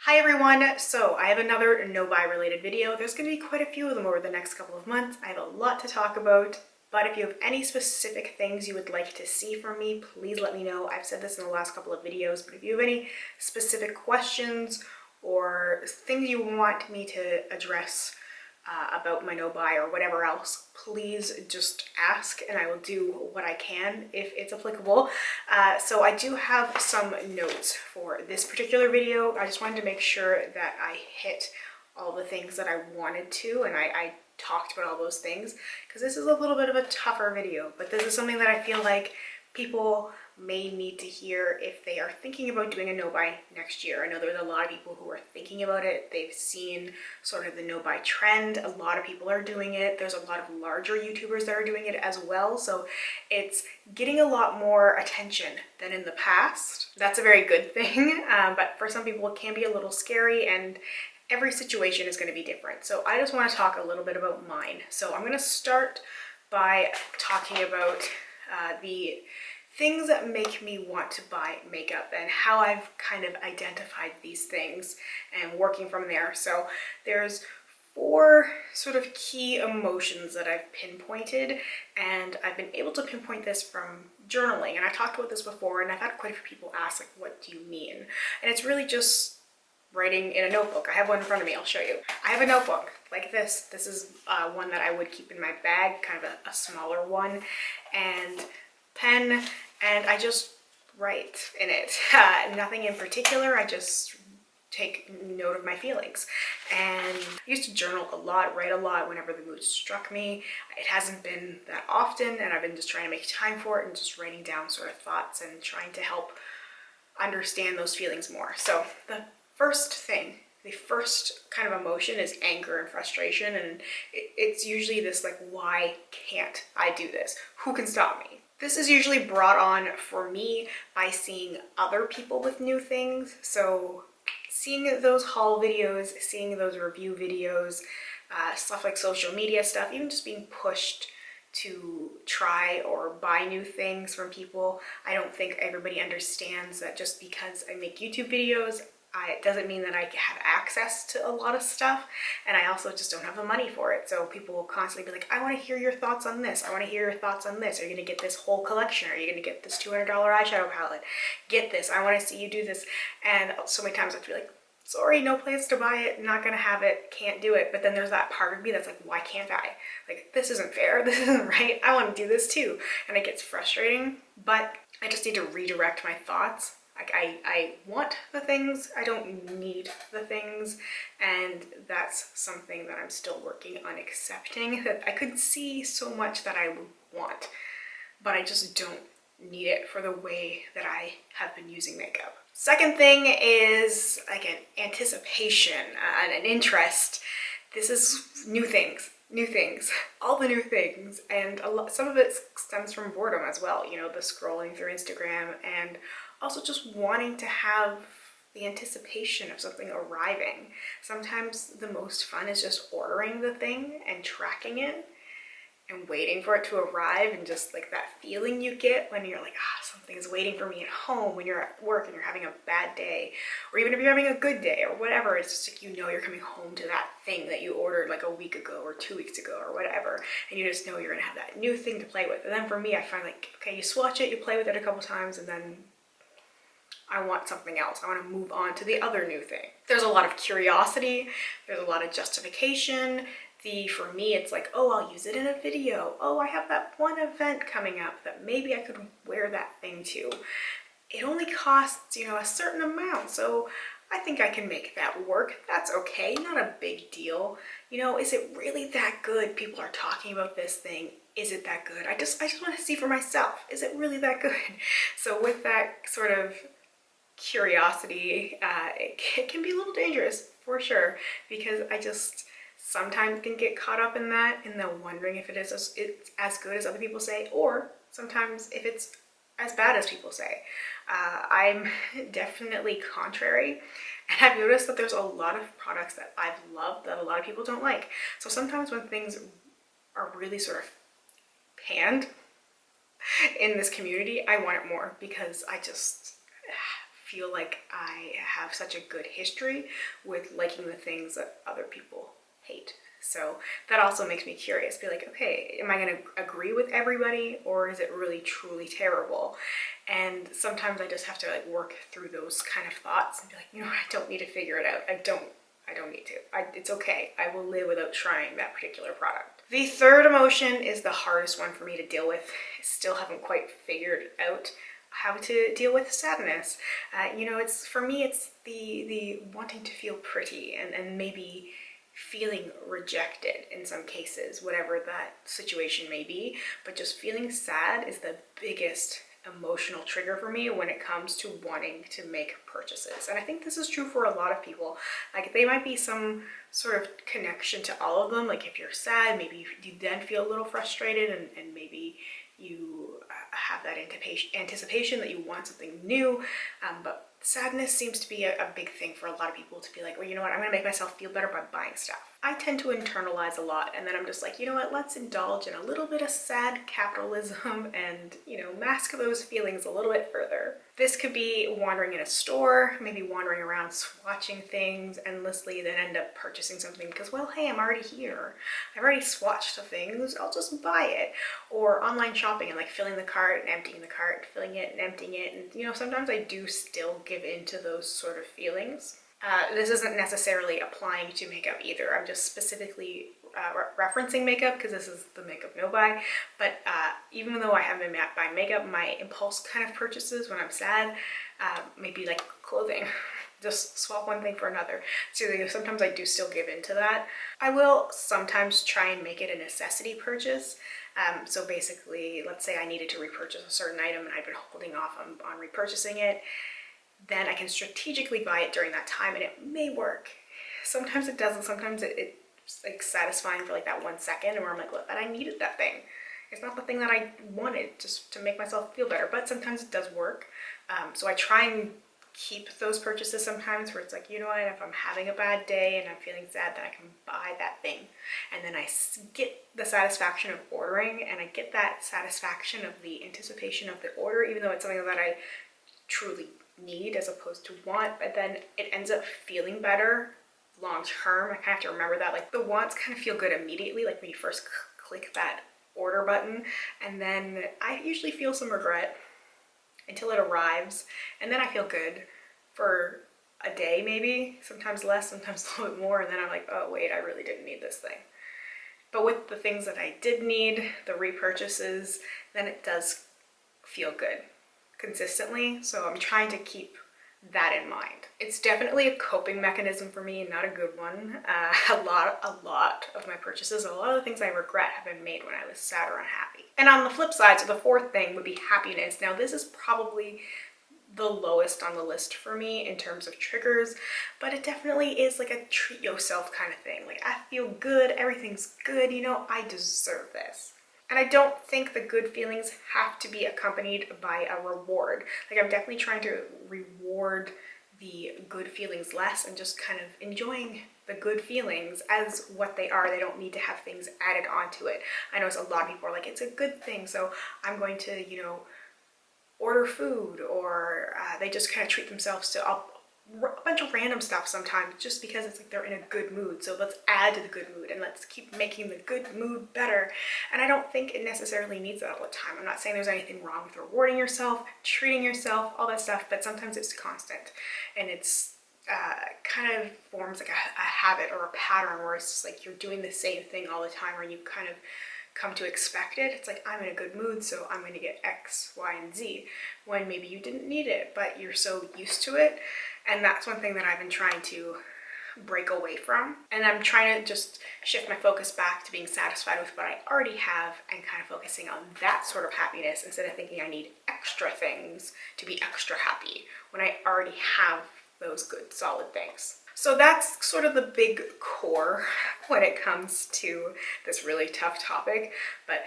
Hi everyone, so I have another no-buy related video. There's going to be quite a few of them over the next couple of months. I have a lot to talk about, but if you have any specific things you would like to see from me, please let me know. I've said this in the last couple of videos, but if you have any specific questions or things you want me to address about my no-buy or whatever else, please just ask and I will do what I can if it's applicable. So I do have some notes for this particular video. I just wanted to make sure that I hit all the things that I wanted to, and I talked about all those things because this is a little bit of a tougher video, but this is something that I feel like people may need to hear if they are thinking about doing a no-buy next year. I know there's a lot of people who are thinking about it. They've seen sort of the no-buy trend. A lot of people are doing it. There's a lot of larger YouTubers that are doing it as well. So it's getting a lot more attention than in the past. That's a very good thing. But for some people it can be a little scary, and every situation is going to be different. So I just want to talk a little bit about mine. So I'm going to start by talking about the things that make me want to buy makeup and how I've kind of identified these things and working from there. So there's 4 sort of key emotions that I've pinpointed, and I've been able to pinpoint this from journaling. And I talked about this before, and I've had quite a few people ask, like, what do you mean? And it's really just writing in a notebook. I have one in front of me, I'll show you. I have a notebook like this. This is one that I would keep in my bag, kind of a smaller one, and pen, and I just write in it. Nothing in particular, I just take note of my feelings. And I used to journal a lot, write a lot whenever the mood struck me. It hasn't been that often, and I've been just trying to make time for it and just writing down sort of thoughts and trying to help understand those feelings more. So the first thing, the first kind of emotion is anger and frustration, and it's usually this like, why can't I do this? Who can stop me? This is usually brought on for me by seeing other people with new things. So seeing those haul videos, seeing those review videos, stuff like social media stuff, even just being pushed to try or buy new things from people. I don't think everybody understands that just because I make YouTube videos, it doesn't mean that I have access to a lot of stuff, and I also just don't have the money for it. So people will constantly be like, I want to hear your thoughts on this. I want to hear your thoughts on this. Are you going to get this whole collection? Are you going to get this $200 eyeshadow palette? Get this. I want to see you do this. And so many times I have to be like, sorry, no plans to buy it, not going to have it, can't do it. But then there's that part of me that's like, why can't I? Like, this isn't fair. This isn't right. I want to do this too. And it gets frustrating, but I just need to redirect my thoughts. Like, I want the things, I don't need the things, and that's something that I'm still working on accepting, that I could see so much that I want, but I just don't need it for the way that I have been using makeup. Second thing is, again, anticipation and an interest. This is new things, all the new things, and some of it stems from boredom as well, you know, the scrolling through Instagram, and also just wanting to have the anticipation of something arriving. Sometimes the most fun is just ordering the thing and tracking it and waiting for it to arrive, and just like that feeling you get when you're like, something is waiting for me at home, when you're at work and you're having a bad day, or even if you're having a good day or whatever. It's just like, you know, you're coming home to that thing that you ordered like a week ago or 2 weeks ago or whatever, and you just know you're gonna have that new thing to play with. And then for me, I find like, okay, you swatch it, you play with it a couple times, and then I want something else. I want to move on to the other new thing. There's a lot of curiosity. There's a lot of justification. For me, it's like, oh, I'll use it in a video. Oh, I have that one event coming up that maybe I could wear that thing to. It only costs, you know, a certain amount, so I think I can make that work. That's okay, not a big deal. You know, is it really that good? People are talking about this thing. Is it that good? I just want to see for myself. Is it really that good? So with that sort of curiosity, it can be a little dangerous for sure, because I just sometimes can get caught up in that, and then wondering if it's as good as other people say, or sometimes if it's as bad as people say. I'm definitely contrary, and I've noticed that there's a lot of products that I've loved that a lot of people don't like. So sometimes when things are really sort of panned in this community, I want it more, because I just feel like I have such a good history with liking the things that other people hate. So that also makes me curious, be like, okay, am I going to agree with everybody, or is it really truly terrible? And sometimes I just have to like work through those kind of thoughts and be like, I don't need to figure it out. I don't need to. It's okay. I will live without trying that particular product. The third emotion is the hardest one for me to deal with. I still haven't quite figured out how to deal with sadness. It's for me, it's the wanting to feel pretty and maybe feeling rejected in some cases, whatever that situation may be. But just feeling sad is the biggest emotional trigger for me when it comes to wanting to make purchases. And I think this is true for a lot of people. Like, they might be some sort of connection to all of them. Like, if you're sad, maybe you then feel a little frustrated, and maybe you have that anticipation that you want something new. But sadness seems to be a big thing for a lot of people, to be like, well, you know what, I'm gonna make myself feel better by buying stuff. I tend to internalize a lot, and then I'm just like, you know what, let's indulge in a little bit of sad capitalism and, mask those feelings a little bit further. This could be wandering in a store, maybe wandering around swatching things endlessly, then end up purchasing something because, well, hey, I'm already here. I've already swatched the things, I'll just buy it. Or online shopping and like filling the cart and emptying the cart, filling it and emptying it. And, sometimes I do still give into those sort of feelings. This isn't necessarily applying to makeup either. I'm just specifically referencing makeup because this is the makeup no buy. But even though I haven't been buying makeup, my impulse kind of purchases when I'm sad, maybe like clothing, just swap one thing for another. So sometimes I do still give into that. I will sometimes try and make it a necessity purchase. So basically, let's say I needed to repurchase a certain item and I've been holding off on repurchasing it. Then I can strategically buy it during that time, and it may work. Sometimes it doesn't. Sometimes it's like satisfying for like that 1 second, where I'm like, look, but I needed that thing. It's not the thing that I wanted, just to make myself feel better. But sometimes it does work. So I try and keep those purchases sometimes, where it's like, you know what, if I'm having a bad day and I'm feeling sad, then I can buy that thing. And then I get the satisfaction of ordering, and I get that satisfaction of the anticipation of the order, even though it's something that I truly need as opposed to want. But then it ends up feeling better long term. I kind of have to remember that. Like, the wants kind of feel good immediately, like when you first click that order button, and then I usually feel some regret until it arrives, and then I feel good for a day, maybe, sometimes less, sometimes a little bit more, and then I'm like, oh wait, I really didn't need this thing. But with the things that I did need, the repurchases, then it does feel good consistently. So I'm trying to keep that in mind. It's definitely a coping mechanism for me, and not a good one. A lot of my purchases, a lot of the things I regret have been made when I was sad or unhappy. And on the flip side, so the fourth thing would be happiness. Now, this is probably the lowest on the list for me in terms of triggers, but it definitely is like a treat yourself kind of thing. Like, I feel good, everything's good, I deserve this. And I don't think the good feelings have to be accompanied by a reward. Like, I'm definitely trying to reward the good feelings less and just kind of enjoying the good feelings as what they are. They don't need to have things added onto it. I know a lot of people are like, it's a good thing, so I'm going to, order food, or they just kind of treat themselves to a bunch of random stuff sometimes, just because it's like they're in a good mood. So let's add to the good mood and let's keep making the good mood better. And I don't think it necessarily needs that all the time. I'm not saying there's anything wrong with rewarding yourself, treating yourself, all that stuff, but sometimes it's constant, and it's kind of forms like a habit or a pattern where it's just like you're doing the same thing all the time, or you kind of come to expect it. It's like, I'm in a good mood, so I'm going to get X, Y, and Z, when maybe you didn't need it, but you're so used to it. And that's one thing that I've been trying to break away from. And I'm trying to just shift my focus back to being satisfied with what I already have, and kind of focusing on that sort of happiness, instead of thinking I need extra things to be extra happy when I already have those good, solid things. So that's sort of the big core when it comes to this really tough topic. But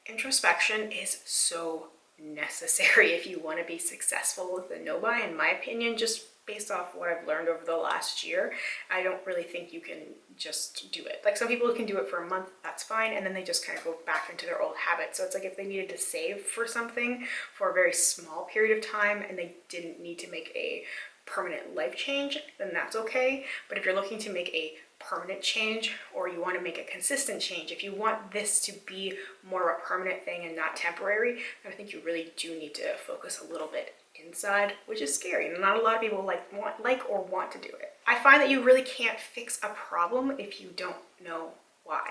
introspection is so necessary if you want to be successful with the no buy, in my opinion, just based off what I've learned over the last year, I don't really think you can just do it. Like some people can do it for a month, that's fine, and then they just kind of go back into their old habits. So it's like if they needed to save for something for a very small period of time and they didn't need to make a permanent life change, then that's okay. But if you're looking to make a permanent change, or you want to make a consistent change, if you want this to be more of a permanent thing and not temporary, then I think you really do need to focus a little bit inside, which is scary, and not a lot of people want to do it. I find that you really can't fix a problem if you don't know why.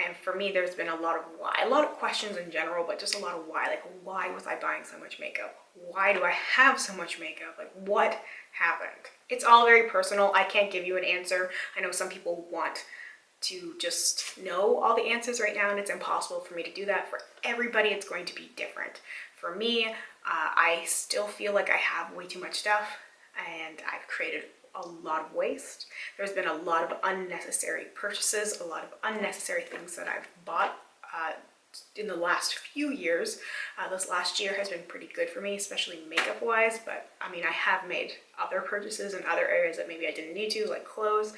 And for me, there's been a lot of why, a lot of questions in general, but just a lot of why. Like, why was I buying so much makeup? Why do I have so much makeup? Like, what happened? It's all very personal. I can't give you an answer. I know some people want to just know all the answers right now, and it's impossible for me to do that. For everybody, it's going to be different. For me, I still feel like I have way too much stuff, and I've created a lot of waste. There's been a lot of unnecessary purchases, a lot of unnecessary things that I've bought in the last few years. This last year has been pretty good for me, especially makeup wise, but I mean, I have made other purchases in other areas that maybe I didn't need to, like clothes.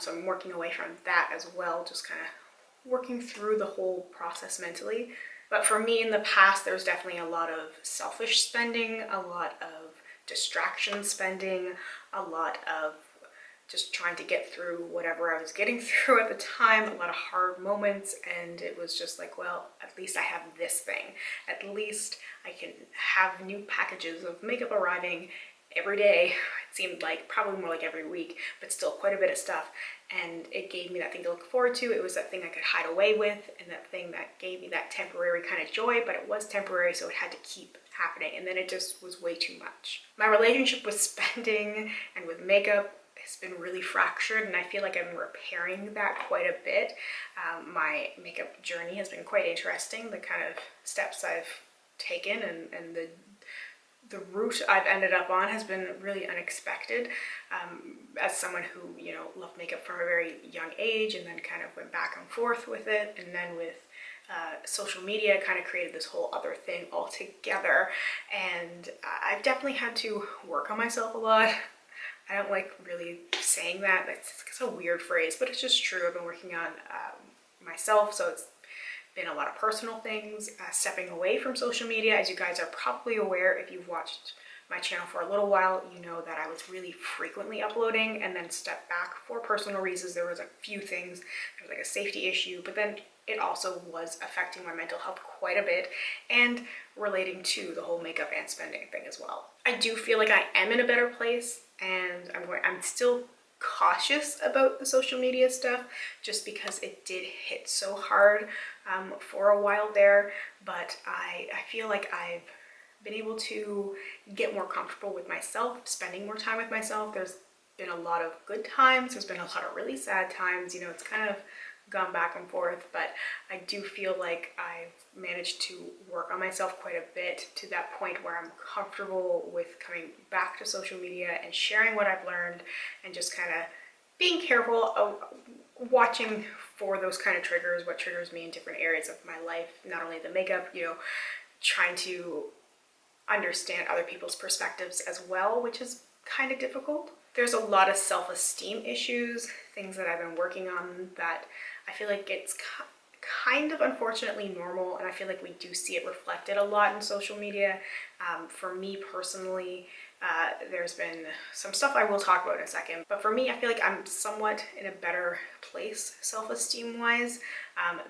So I'm working away from that as well, just kind of working through the whole process mentally. But for me in the past, there's definitely a lot of selfish spending, a lot of distraction spending, a lot of just trying to get through whatever I was getting through at the time, a lot of hard moments, and it was just like, well, at least I have this thing. At least I can have new packages of makeup arriving every day. It seemed like probably more like every week, but still quite a bit of stuff. And it gave me that thing to look forward to. It was that thing I could hide away with, and that thing that gave me that temporary kind of joy, but it was temporary, so it had to keep happening. And then it just was way too much. My relationship with spending and with makeup has been really fractured, and I feel like I've been repairing that quite a bit. My makeup journey has been quite interesting, the kind of steps I've taken and the route I've ended up on has been really unexpected. As someone who, you know, loved makeup from a very young age and then kind of went back and forth with it, and then with social media kind of created this whole other thing altogether. And I've definitely had to work on myself a lot. I don't like really saying that. It's a weird phrase, but it's just true. I've been working on myself, so it's been a lot of personal things, stepping away from social media. As you guys are probably aware, if you've watched my channel for a little while, you know that I was really frequently uploading and then stepped back for personal reasons. There was a few things. There was like a safety issue, but then it also was affecting my mental health quite a bit and relating to the whole makeup and spending thing as well. I do feel like I am in a better place, and I'm still cautious about the social media stuff just because it did hit so hard for a while there, but I feel like I've been able to get more comfortable with myself, spending more time with myself. There's been a lot of good times, there's been a lot of really sad times, you know, it's kind of gone back and forth, but I do feel like I've managed to work on myself quite a bit to that point where I'm comfortable with coming back to social media and sharing what I've learned and just kind of being careful of watching for those kind of triggers, what triggers me in different areas of my life, not only the makeup, you know, trying to understand other people's perspectives as well, which is kind of difficult. There's a lot of self-esteem issues, things that I've been working on that I feel like it's kind of unfortunately normal, and I feel like we do see it reflected a lot in social media. For me personally, there's been some stuff I will talk about in a second, but for me, I feel like I'm somewhat in a better place self-esteem wise.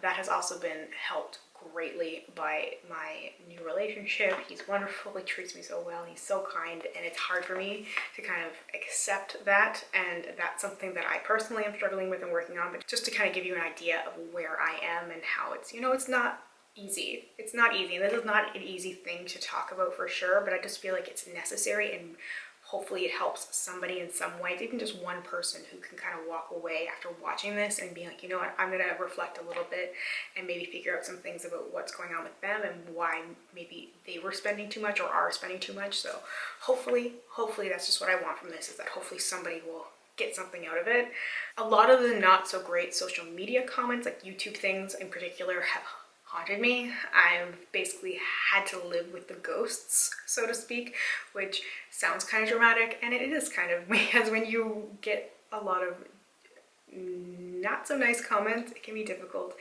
That has also been helped greatly by my new relationship. He's wonderful, he treats me so well, he's so kind, and it's hard for me to kind of accept that, and that's something that I personally am struggling with and working on. But just to kind of give you an idea of where I am and how it's, you know, it's not easy. It's not easy, and this is not an easy thing to talk about for sure, but I just feel like it's necessary, and hopefully it helps somebody in some way, even just one person who can kind of walk away after watching this and be like, you know what, I'm gonna reflect a little bit and maybe figure out some things about what's going on with them and why maybe they were spending too much or are spending too much. So hopefully that's just what I want from this, is that hopefully somebody will get something out of it. A lot of the not so great social media comments, like YouTube things in particular, have haunted me. I've basically had to live with the ghosts, so to speak, which sounds kind of dramatic, and it is kind of, because when you get a lot of not so nice comments, it can be difficult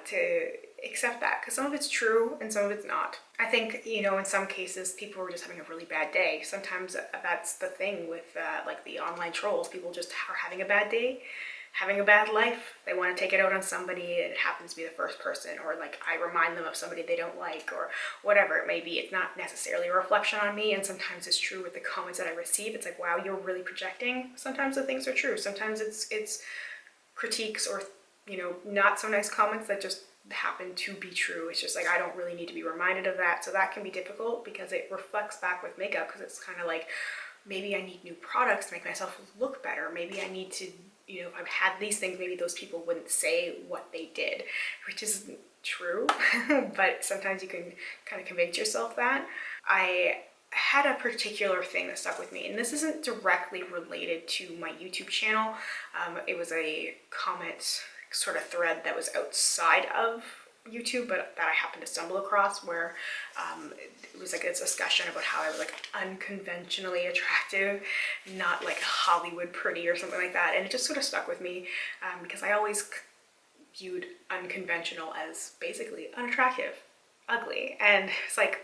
to accept that, because some of it's true and some of it's not. I think, you know, in some cases people are just having a really bad day. Sometimes that's the thing with like the online trolls. People just are having a bad day, having a bad life. They want to take it out on somebody, and it happens to be the first person, or like I remind them of somebody they don't like, or whatever it may be. It's not necessarily a reflection on me, and sometimes it's true with the comments that I receive. It's like, wow, you're really projecting. Sometimes the things are true. Sometimes it's critiques or, you know, not so nice comments that just happen to be true. It's just like I don't really need to be reminded of that. So that can be difficult because it reflects back with makeup, because it's kind of like, maybe I need new products to make myself look better. Maybe I need to, you know, if I've had these things, maybe those people wouldn't say what they did, which is true, but sometimes you can kind of convince yourself that. I had a particular thing that stuck with me, and this isn't directly related to my YouTube channel. It was a comment sort of thread that was outside of YouTube, but that I happened to stumble across, where it was like a discussion about how I was like unconventionally attractive, not like Hollywood pretty or something like that. And it just sort of stuck with me because I always viewed unconventional as basically unattractive, ugly. And it's like,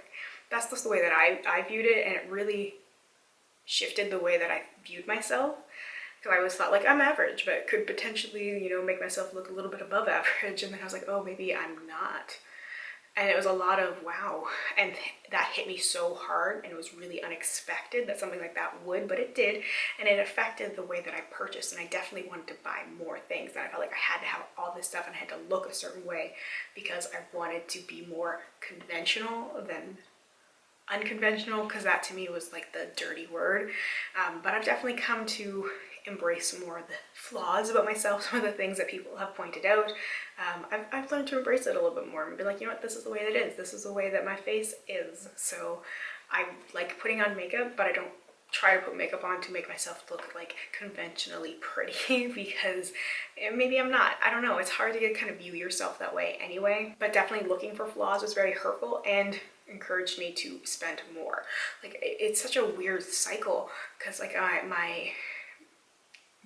that's just the way that I viewed it, and it really shifted the way that I viewed myself. Because I always thought like I'm average, but could potentially, you know, make myself look a little bit above average. And then I was like, oh, maybe I'm not. And it was a lot of wow. And that hit me so hard, and it was really unexpected that something like that would, but it did. And it affected the way that I purchased. And I definitely wanted to buy more things. And I felt like I had to have all this stuff, and I had to look a certain way because I wanted to be more conventional than unconventional, because that to me was like the dirty word. But I've definitely come to embrace more of the flaws about myself, some of the things that people have pointed out. I've learned to embrace it a little bit more and be like, you know what, this is the way it is. This is the way that my face is. So I like putting on makeup, but I don't try to put makeup on to make myself look like conventionally pretty because maybe I'm not. I don't know. It's hard to get kind of view yourself that way anyway. But definitely looking for flaws was very hurtful and encouraged me to spend more. Like it's such a weird cycle, because like my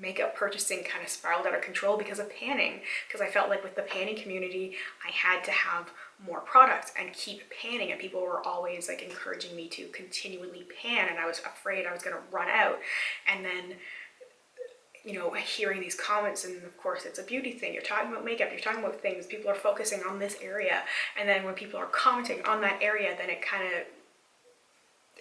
makeup purchasing kind of spiraled out of control because of panning, because I felt like with the panning community I had to have more products and keep panning, and people were always like encouraging me to continually pan, and I was afraid I was going to run out. And then, you know, hearing these comments, and of course it's a beauty thing, you're talking about makeup, you're talking about things, people are focusing on this area, and then when people are commenting on that area, then it kind of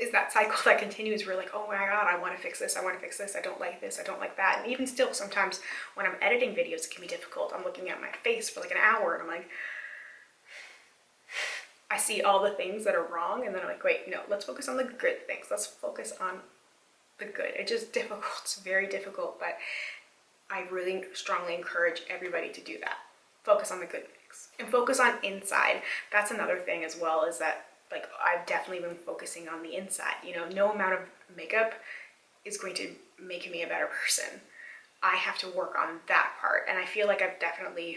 is that cycle that continues. We're like, oh my god, I want to fix this, I want to fix this, I don't like this, I don't like that. And even still, sometimes when I'm editing videos, it can be difficult. I'm looking at my face for like an hour, and I'm like, I see all the things that are wrong, and then I'm like, wait, no, let's focus on the good things. Let's focus on the good. It's just difficult. It's very difficult, but I really strongly encourage everybody to do that. Focus on the good things and focus on inside. That's another thing as well, is that like I've definitely been focusing on the inside. You know, no amount of makeup is going to make me a better person. I have to work on that part, and I feel like I've definitely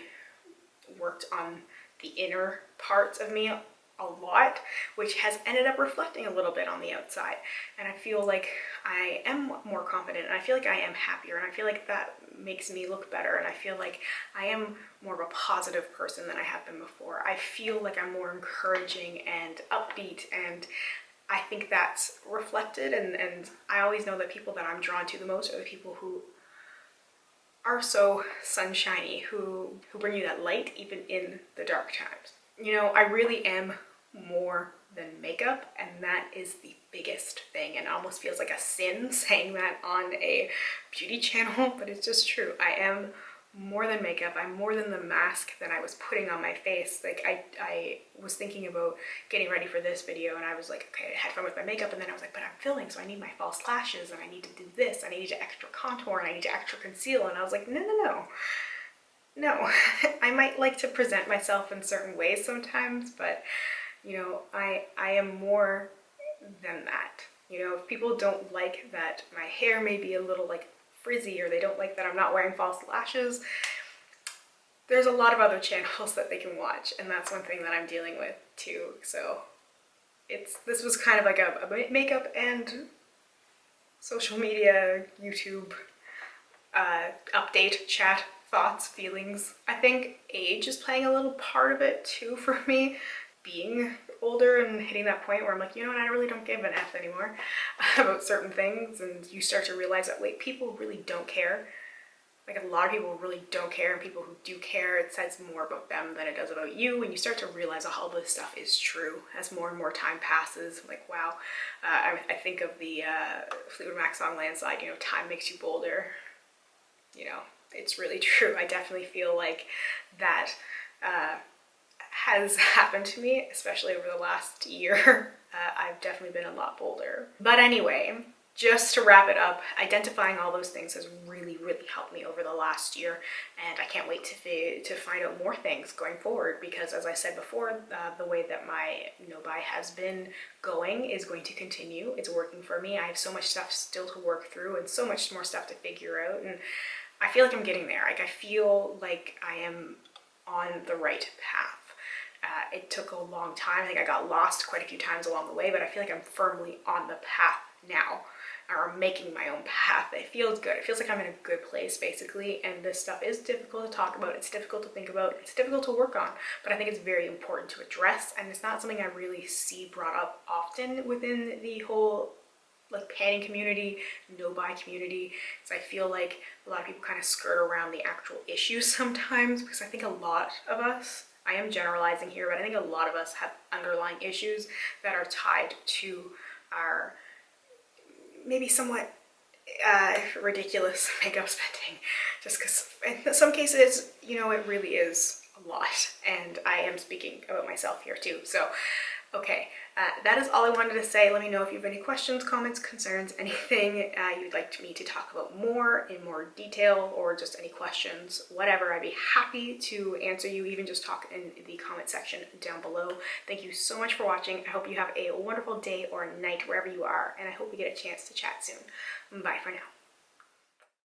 worked on the inner parts of me a lot, which has ended up reflecting a little bit on the outside. And I feel like I am more confident, and I feel like I am happier, and I feel like that makes me look better, and I feel like I am more of a positive person than I have been before. I feel like I'm more encouraging and upbeat, and I think that's reflected, and I always know that people that I'm drawn to the most are the people who are so sunshiny, who bring you that light even in the dark times. You know, I really am more than makeup, and that is the biggest thing, and it almost feels like a sin saying that on a beauty channel, but it's just true. I am more than makeup. I'm more than the mask that I was putting on my face. Like I was thinking about getting ready for this video, and I was like, okay, I had fun with my makeup, and then I was like, but I'm filming, so I need my false lashes, and I need to do this, I need to extra contour, and I need to extra conceal. And I was like, no. I might like to present myself in certain ways sometimes, but you know, I am more than that. You know, if people don't like that my hair may be a little like frizzy, or they don't like that I'm not wearing false lashes, there's a lot of other channels that they can watch, and that's one thing that I'm dealing with too. So this was kind of like a makeup and social media, YouTube update, chat, thoughts, feelings. I think age is playing a little part of it too for me. Being older and hitting that point where I'm like, you know what, I really don't give an F anymore about certain things, and you start to realize that, wait, people really don't care. Like, a lot of people really don't care, and people who do care, it says more about them than it does about you, and you start to realize how all this stuff is true as more and more time passes. I'm like, wow. I think of the Fleetwood Mac song Landslide, you know, time makes you bolder. You know, it's really true. I definitely feel like that has happened to me, especially over the last year. I've definitely been a lot bolder. But anyway, just to wrap it up, identifying all those things has really, really helped me over the last year, and I can't wait to find out more things going forward, because as I said before, the way that my no-buy has been going is going to continue. It's working for me. I have so much stuff still to work through and so much more stuff to figure out, and I feel like I'm getting there. Like, I feel like I am on the right path. It took a long time. I think I got lost quite a few times along the way, but I feel like I'm firmly on the path now, or making my own path. It feels good. It feels like I'm in a good place, basically, and this stuff is difficult to talk about. It's difficult to think about. It's difficult to work on, but I think it's very important to address, and it's not something I really see brought up often within the whole like panning community, no-buy community, because I feel like a lot of people kind of skirt around the actual issues sometimes, because I think a lot of us, I am generalizing here, but I think a lot of us have underlying issues that are tied to our maybe somewhat ridiculous makeup spending, just because in some cases, you know, it really is a lot, and I am speaking about myself here too. So okay, that is all I wanted to say. Let me know if you have any questions, comments, concerns, anything you'd like me to talk about more in more detail, or just any questions, whatever. I'd be happy to answer you, even just talk in the comment section down below. Thank you so much for watching. I hope you have a wonderful day or night wherever you are, and I hope we get a chance to chat soon. Bye for now.